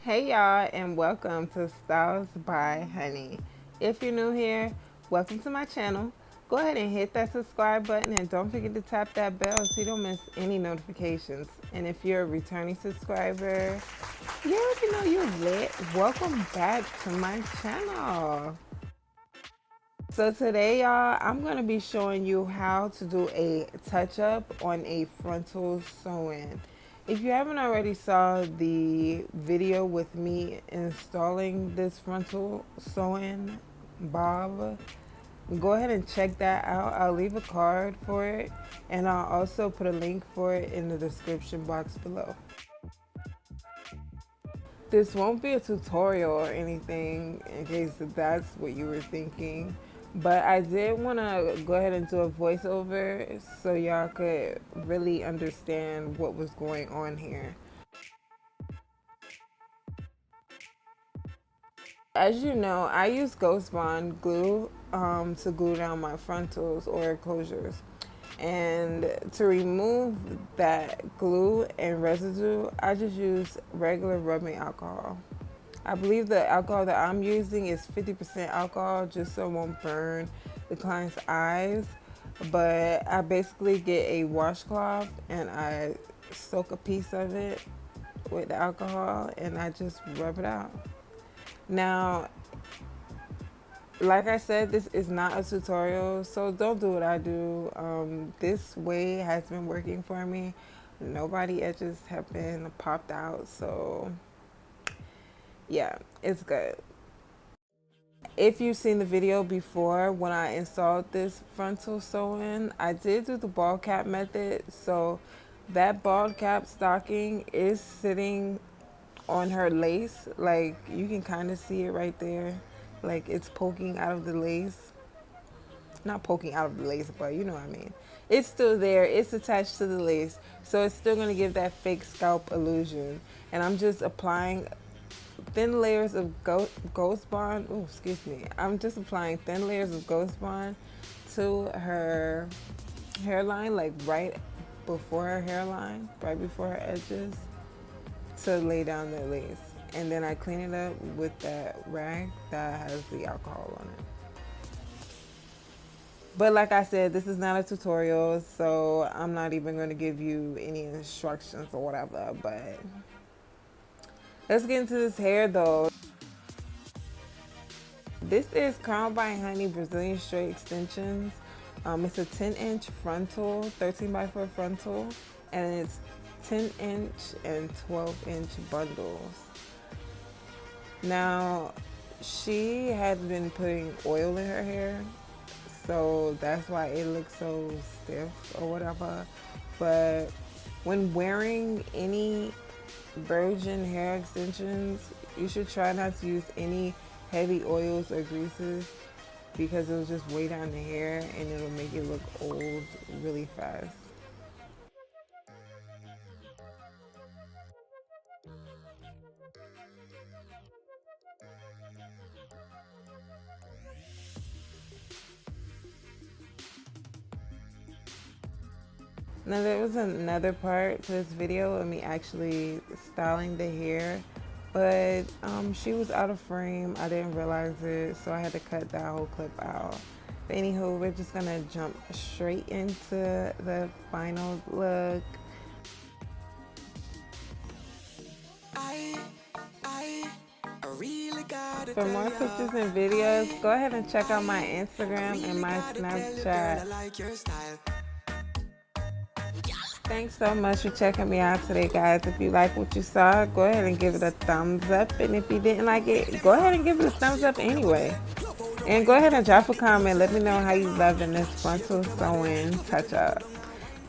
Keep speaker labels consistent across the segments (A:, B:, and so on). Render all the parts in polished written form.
A: Hey y'all, and welcome to Styles by Honey. If you're new here, welcome to my channel. Go ahead and hit that subscribe button and don't forget to tap that bell so you don't miss any notifications. And if you're a returning subscriber, you already know you're lit. Welcome back to my channel. So today y'all, I'm going to be showing you how to do a touch-up on a frontal sew-in. If you haven't already saw the video with me installing this frontal sew-in bob, go ahead and check that out. I'll leave a card for it and I'll also put a link for it in the description box below. This won't be a tutorial or anything in case that's what you were thinking, but I did want to go ahead and do a voiceover so y'all could really understand what was going on here. As you know, I use Ghost Bond glue to glue down my frontals or closures. And to remove that glue and residue, I just use regular rubbing alcohol. I believe the alcohol that I'm using is 50% alcohol just so it won't burn the client's eyes. But I basically get a washcloth and I soak a piece of it with the alcohol and I just rub it out. Now, like I said, this is not a tutorial, so don't do what I do. This way has been working for me. Nobody edges have been popped out, so yeah, it's good. If you've seen the video before when I installed this frontal sew-in, I did do the ball cap method, so that ball cap stocking is sitting on her lace. Like, you can kind of see it right there. Like, it's poking out of the lace. Not poking out of the lace, but you know what I mean. It's still there. It's attached to the lace. So it's still going to give that fake scalp illusion. And I'm just applying thin layers of Ghost Bond. Oh, excuse me. I'm just applying thin layers of Ghost Bond to her hairline, like right before her hairline, right before her edges, to lay down the lace. And then I clean it up with that rag that has the alcohol on it. But like I said, this is not a tutorial, so I'm not even going to give you any instructions or whatever. But let's get into this hair though. This is CrownedByHoney Brazilian Straight Extensions. It's a 10-inch frontal, 13x4 frontal, and it's 10-inch and 12-inch bundles. Now, she had been putting oil in her hair, so that's why it looks so stiff or whatever. But when wearing any virgin hair extensions, you should try not to use any heavy oils or greases because it'll just weigh down the hair and it'll make it look old really fast. Now there was another part to this video of me actually styling the hair, but she was out of frame. I didn't realize it, so I had to cut that whole clip out. But anywho, we're just gonna jump straight into the final look. For more pictures and videos, go ahead and check out my Instagram and my Snapchat. Thanks so much for checking me out today, guys. If you like what you saw, go ahead and give it a thumbs up. And if you didn't like it, go ahead and give it a thumbs up anyway. And go ahead and drop a comment. Let me know how you loving this frontal sew-in touch-up.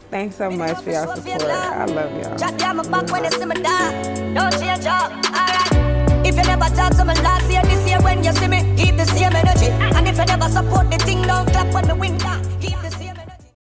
A: Thanks so much for y'all support. I love y'all. If you never talk to me last year, this year when you see me, keep the same energy. And if you never support the thing, don't clap when the wind down.